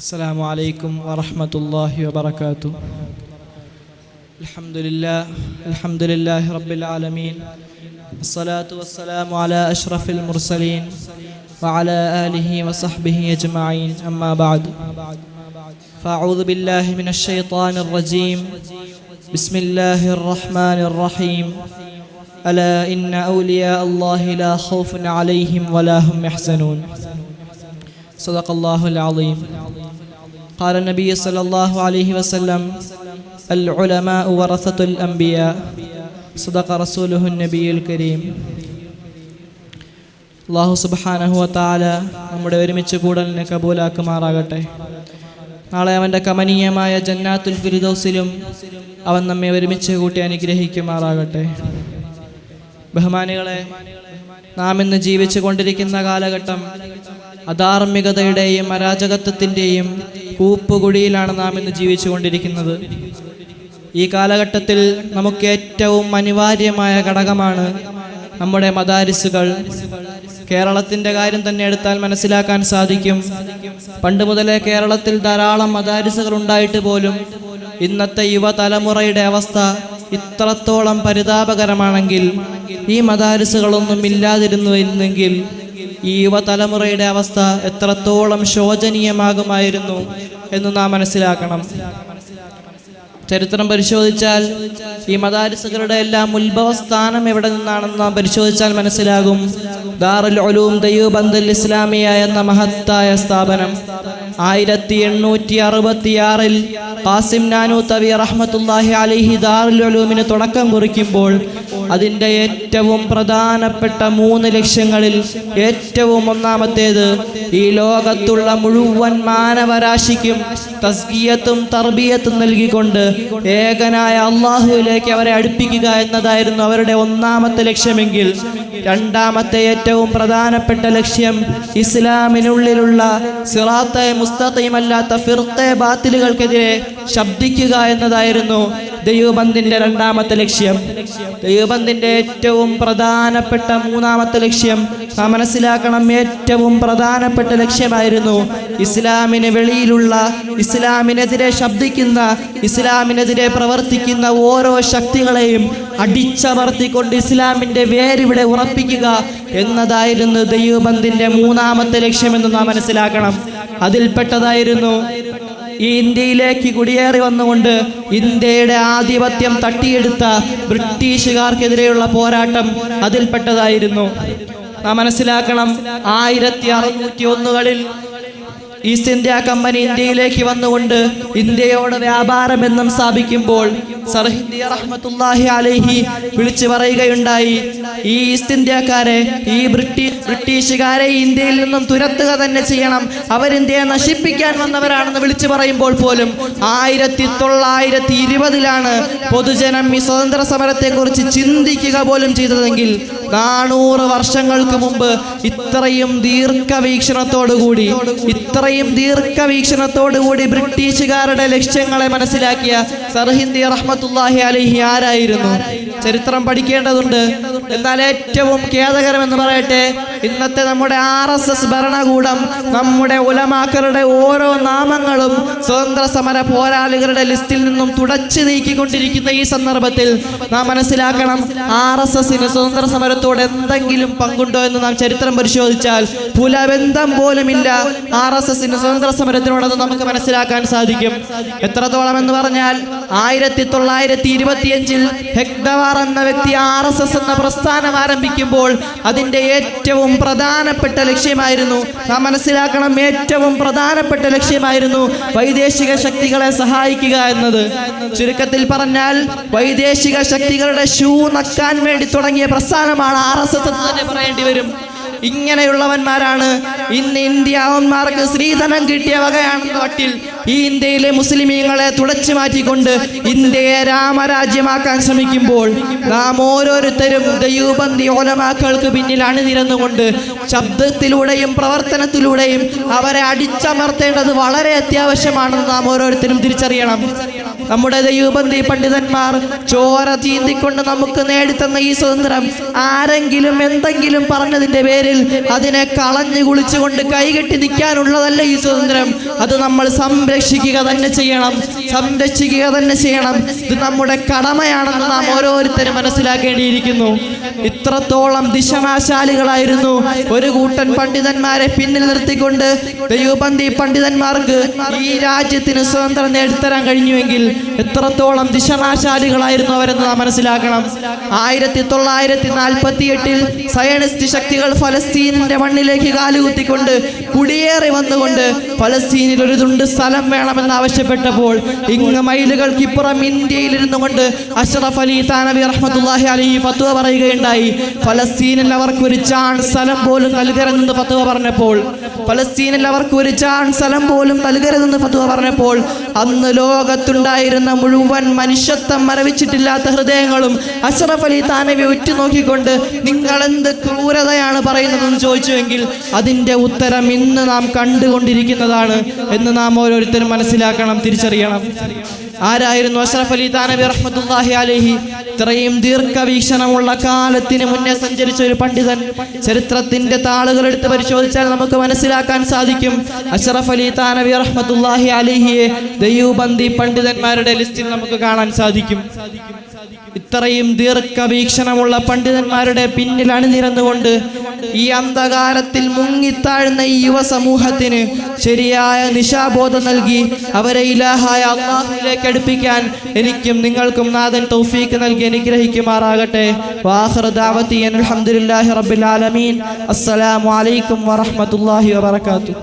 السلام عليكم ورحمة الله وبركاته. الحمد لله رب العالمين، الصلاة والسلام على أشرف المرسلين وعلى آله وصحبه أجمعين، أما بعد، فأعوذ بالله من الشيطان الرجيم. بسم الله الرحمن الرحيم. ألا إن أولياء الله لا خوف عليهم ولا هم يحزنون. صدق الله العظيم. قال النبي صلى الله عليه وسلم: العلماء ورثة الأنبياء. صدق رسوله النبي الكريم. അല്ലാഹു സുബ്ഹാനഹു വ തആല നമ്മുടെ ഒരുമിച്ച് കൂടലിനെ കബൂലാക്കുമാറാകട്ടെ. നാളെ അവൻ്റെ കമനീയമായ ജന്നാത്തുൽ ഫിർദൗസിലും അവൻ നമ്മെ ഒരുമിച്ച് കൂട്ടി അനുഗ്രഹിക്കുമാറാകട്ടെ. ബഹുമാനികളെ, നാം ഇന്ന് ജീവിച്ചു കൊണ്ടിരിക്കുന്ന കാലഘട്ടം അധാർമികതയുടെയും അരാജകത്വത്തിൻ്റെയും കൂപ്പുകുഴിയിലാണ് നാം ഇന്ന് ജീവിച്ചു കൊണ്ടിരിക്കുന്നത്. ഈ കാലഘട്ടത്തിൽ നമുക്ക് ഏറ്റവും അനിവാര്യമായ ഘടകമാണ് നമ്മുടെ മദാരിസുകൾ. കേരളത്തിൻ്റെ കാര്യം തന്നെ എടുത്താൽ മനസ്സിലാക്കാൻ സാധിക്കും. പണ്ട് മുതലേ കേരളത്തിൽ ധാരാളം മദാരിസുകൾ ഉണ്ടായിട്ട് പോലും ഇന്നത്തെ യുവതലമുറയുടെ അവസ്ഥ ഇത്രത്തോളം പരിതാപകരമാണെങ്കിൽ, ഈ മദാരിസുകളൊന്നും ഇല്ലാതിരുന്നുവെങ്കിൽ ഈ യുവതലമുറയുടെ അവസ്ഥ എത്രത്തോളം ശോചനീയമാകുമായിരുന്നു എന്ന് നാം മനസ്സിലാക്കണം. ചരിത്രം പരിശോധിച്ചാൽ ഈ മദാരിസുകളുടെ എല്ലാം ഉത്ഭവസ്ഥാനം എവിടെ നിന്നാണെന്ന് നാം പരിശോധിച്ചാൽ മനസ്സിലാകും. ദാറുൽ ഉലൂം ദയൂബന്ദുൽ ഇസ്ലാമിയ എന്ന മഹത്തായ സ്ഥാപനം 1866 ഖാസിം നാനൂത്തവി റഹ്മത്തുള്ളാഹി അലൈഹി ദാറുൽ ഉലൂമിന് തുടക്കം കുറിക്കുമ്പോൾ അതിൻ്റെ ഏറ്റവും പ്രധാനപ്പെട്ട 3 ലക്ഷ്യങ്ങളിൽ ഏറ്റവും ഒന്നാമത്തേത് ഈ ലോകത്തുള്ള മുഴുവൻ മാനവരാശിക്കും തസ്കിയത്തും തർബിയത്തും നൽകിക്കൊണ്ട് ഏകനായ അള്ളാഹുവിലേക്ക് അവരെ അടുപ്പിക്കുക എന്നതായിരുന്നു അവരുടെ ഒന്നാമത്തെ ലക്ഷ്യമെങ്കിൽ, രണ്ടാമത്തെ ഏറ്റവും പ്രധാനപ്പെട്ട ലക്ഷ്യം ഇസ്ലാമിനുള്ളിലുള്ള സിറാത്തെ മുസ്തഖീമല്ലാത്ത ഫിർഖെ ബാത്തിലുകൾക്കെതിരെ ശബ്ദിക്കുക എന്നതായിരുന്നു ദയൂബന്ദിന്റെ രണ്ടാമത്തെ ലക്ഷ്യം. ദയൂബന്ദിന്റെ ഏറ്റവും പ്രധാനപ്പെട്ട 3ാമത്തെ ലക്ഷ്യം നാം മനസ്സിലാക്കണം. ഏറ്റവും പ്രധാനപ്പെട്ട ലക്ഷ്യമായിരുന്നു ഇസ്ലാമിന് വെളിയിലുള്ള, ഇസ്ലാമിനെതിരെ ശബ്ദിക്കുന്ന, ഇസ്ലാമിനെതിരെ പ്രവർത്തിക്കുന്ന ഓരോ ശക്തികളെയും അടിച്ചമർത്തിക്കൊണ്ട് ഇസ്ലാമിന്റെ വേരിവിടെ ഉറപ്പിക്കുക എന്നതായിരുന്നു ദയൂബന്ദിന്റെ 3ാമത്തെ ലക്ഷ്യമെന്ന് നാം മനസ്സിലാക്കണം. അതിൽപ്പെട്ടതായിരുന്നു ഈ ഇന്ത്യയിലേക്ക് കുടിയേറി വന്നുകൊണ്ട് ഇന്ത്യയുടെ ആധിപത്യം തട്ടിയെടുത്ത ബ്രിട്ടീഷുകാർക്കെതിരെയുള്ള പോരാട്ടം അതിൽപ്പെട്ടതായിരുന്നു. നാം മനസ്സിലാക്കണം, 1601 ഈസ്റ്റ് ഇന്ത്യ കമ്പനി ഇന്ത്യയിലേക്ക് വന്നുകൊണ്ട് ഇന്ത്യയോട് വ്യാപാരബന്ധം സ്ഥാപിക്കുമ്പോൾ സർ ഹിന്ദ് റഹ്മത്തുള്ളാഹി അലൈഹി വിളിച്ചു പറയുകയുണ്ടായി, ഈ ഈസ്റ്റ് ഇന്ത്യക്കാരെ, ഈ ബ്രിട്ടീഷുകാരെ ഇന്ത്യയിൽ നിന്നും തുരത്തുക തന്നെ ചെയ്യണം, അവരിന്ത്യയെ നശിപ്പിക്കാൻ വന്നവരാണെന്ന് വിളിച്ചു പറയുമ്പോൾ പോലും 1920 പൊതുജനം ഈ സ്വതന്ത്ര സമരത്തെക്കുറിച്ച് ചിന്തിക്കുക പോലും ചെയ്തതെങ്കിൽ 400 വർഷങ്ങൾക്ക് മുമ്പ് ഇത്രയും ദീർഘവീക്ഷണത്തോടുകൂടി ബ്രിട്ടീഷുകാരുടെ ലക്ഷ്യങ്ങളെ മനസ്സിലാക്കിയ സർ ഹിന്ദ് റഹ്മത്തുള്ളാഹി അലൈഹി ആരായിരുന്നു? ചരിത്രം പഠിക്കേണ്ടതുണ്ട്. എന്നാൽ ഏറ്റവും ഖേദകരമെന്ന് പറയട്ടെ, ഇന്നത്തെ നമ്മുടെ RSS ഭരണകൂടം നമ്മുടെ ഉലമാക്കളുടെ ഓരോ നാമങ്ങളും സ്വതന്ത്ര സമര പോരാളികളുടെ ലിസ്റ്റിൽ നിന്നും തുടച്ചു നീക്കിക്കൊണ്ടിരിക്കുന്ന ഈ സന്ദർഭത്തിൽ നാം മനസ്സിലാക്കണം, RSSന് സ്വതന്ത്ര സമരത്തോട് എന്തെങ്കിലും പങ്കുണ്ടോ എന്ന് നാം ചരിത്രം പരിശോധിച്ചാൽ പുലബന്ധം പോലുമില്ല RSSന് സ്വതന്ത്ര സമരത്തിനോടെന്ന് നമുക്ക് മനസ്സിലാക്കാൻ സാധിക്കും. എത്രത്തോളം എന്ന് പറഞ്ഞാൽ 1925 ഹെഗ്ഡവാർ എന്ന വ്യക്തി RSS എന്ന പ്രസ്ഥാനം ആരംഭിക്കുമ്പോൾ അതിൻ്റെ ഏറ്റവും പ്രധാനപ്പെട്ട ലക്ഷ്യമായിരുന്നു, നാം മനസ്സിലാക്കണം, ഏറ്റവും പ്രധാനപ്പെട്ട ലക്ഷ്യമായിരുന്നു വൈദേശിക ശക്തികളെ സഹായിക്കുക എന്നത്. ചുരുക്കത്തിൽ പറഞ്ഞാൽ വൈദേശിക ശക്തികളുടെ ഷൂ നക്കാൻ വേണ്ടി തുടങ്ങിയ പ്രസ്ഥാനമാണ് RSS എന്ന് തന്നെ പറയേണ്ടി വരും. ഇങ്ങനെയുള്ളവന്മാരാണ് ഇന്ന് ഇന്ത്യവന്മാർക്ക് സ്ത്രീധനം കിട്ടിയ വകയാണെന്ന മട്ടിൽ ഈ ഇന്ത്യയിലെ മുസ്ലിമീങ്ങളെ തുടച്ചു മാറ്റിക്കൊണ്ട് ഇന്ത്യയെ രാമരാജ്യമാക്കാൻ ശ്രമിക്കുമ്പോൾ നാം ഓരോരുത്തരും ദയൂബന്ദി ഉലമാക്കൾക്ക് പിന്നിൽ അണിനിരന്നുകൊണ്ട് ശബ്ദത്തിലൂടെയും പ്രവർത്തനത്തിലൂടെയും അവരെ അടിച്ചമർത്തേണ്ടത് വളരെ അത്യാവശ്യമാണെന്ന് നാം ഓരോരുത്തരും തിരിച്ചറിയണം. നമ്മുടെ ദൈവബന്ധി പണ്ഡിതന്മാർ ചോര ചീന്തിക്കൊണ്ട് നമുക്ക് നേടിത്തന്ന ഈ സ്വാതന്ത്ര്യം ആരെങ്കിലും എന്തെങ്കിലും പറഞ്ഞതിന്റെ പേരിൽ അതിനെ കളഞ്ഞു കുളിച്ചുകൊണ്ട് കൈകെട്ടി നിൽക്കാനുള്ളതല്ല ഈ സ്വാതന്ത്ര്യം. അത് നമ്മൾ സംരക്ഷിക്കുക തന്നെ ചെയ്യണം, സംരക്ഷിക്കുക തന്നെ ചെയ്യണം. ഇത് നമ്മുടെ കടമയാണെന്ന് നാം ഓരോരുത്തരും മനസ്സിലാക്കേണ്ടിയിരിക്കുന്നു. ഇത്രത്തോളം ദിശനാശാലികളായിരുന്നു ഒരു കൂട്ടൻ പണ്ഡിതന്മാരെ പിന്നിൽ നിർത്തിക്കൊണ്ട് ദൈവബന്ധി പണ്ഡിതന്മാർക്ക് ഈ രാജ്യത്തിന് സ്വതന്ത്രം നേടിത്തരാൻ കഴിഞ്ഞുവെങ്കിൽ എത്രത്തോളം ദിശനാശാലികളായിരുന്നു അവരെന്ന് നാം മനസ്സിലാക്കണം. 1948 സയനിസ്റ്റ് ശക്തികൾ ഫലസ്തീനിന്റെ മണ്ണിലേക്ക് കാലുകുത്തിക്കൊണ്ട് കുടിയേറി വന്നുകൊണ്ട് ഫലസ്തീനിൽ ഒരു തുണ്ട് സ്ഥലം വേണമെന്ന് ആവശ്യപ്പെട്ടപ്പോൾ ഇങ്ങ് മൈലുകൾക്കിപ്പുറം ഇന്ത്യയിലിരുന്നു കൊണ്ട് അഷ്റഫ് അലി താനവി റഹ്മത്തുള്ളാഹി അലൈഹി ഫത്വ പറയുകയുണ്ടായി. ഫലസ്തീനിൽ അവർക്ക് ഒരു ചാൺ സ്ഥലം പോലും നൽകരുതെന്ന് ഫത്വ പറഞ്ഞപ്പോൾ ഫലസ്തീനിൽ അവർക്ക് ഒരു ചാൺ സ്ഥലം പോലും നൽകരുതെന്ന് ഫത്വ പറഞ്ഞപ്പോൾ അന്ന് ലോകത്തുണ്ടായിരുന്ന മുഴുവൻ മനുഷ്യത്വം മരവിച്ചിട്ടില്ലാത്ത ഹൃദയങ്ങളും അഷ്റഫ് അലി താനവി ഉറ്റുനോക്കിക്കൊണ്ട് നിങ്ങൾ എന്ത് ക്രൂരതയാണ് പറയുന്നതെന്ന് ചോദിച്ചുവെങ്കിൽ അതിൻ്റെ ഉത്തരം ഇന്ന് നാം കണ്ടുകൊണ്ടിരിക്കുന്നതാണ് എന്ന് നാം ഓരോരുത്തരും മനസ്സിലാക്കണം, തിരിച്ചറിയണം. ആരായിരുന്നു അഷ്റഫ് അലി താനവി റഹ്മത്തുള്ളാഹി അലൈഹി? ഇത്രയും ദീർഘവീക്ഷണമുള്ള കാലത്തിന് മുന്നേ സഞ്ചരിച്ച ഒരു പണ്ഡിതൻ. ചരിത്രത്തിന്റെ താളുകൾ എടുത്ത് പരിശോധിച്ചാൽ നമുക്ക് മനസ്സിലാക്കാൻ സാധിക്കും അഷ്റഫ് അലി താനവി റഹ്മത്തുള്ളാഹി അലൈഹിയെ ദൈവബന്ധി പണ്ഡിതന്മാരുടെ ലിസ്റ്റിൽ നമുക്ക് കാണാൻ സാധിക്കും. ഇത്രയും ദീർഘവീക്ഷണമുള്ള പണ്ഡിതന്മാരുടെ പിന്നിൽ അണിനിരന്നുകൊണ്ട് ഈ അന്ധകാരത്തിൽ മുങ്ങിത്താഴുന്ന ഈ യുവ സമൂഹത്തിന് ശരിയായ ദിശാബോധം നൽകി അവരെ ഇലാഹായ അല്ലാഹുവിലേക്ക് അടുപ്പിക്കാൻ എനിക്കും നിങ്ങൾക്കും നാഥൻ തൗഫീഖ് നൽകി അനുഗ്രഹിക്കുമാറാകട്ടെ. വാഖിറു ദഅവതി അൽഹംദുലില്ലാഹി റബ്ബിൽ ആലമീൻ. അസ്സലാമു അലൈക്കും വറഹ്മത്തുള്ളാഹി വബറകാതുഹു.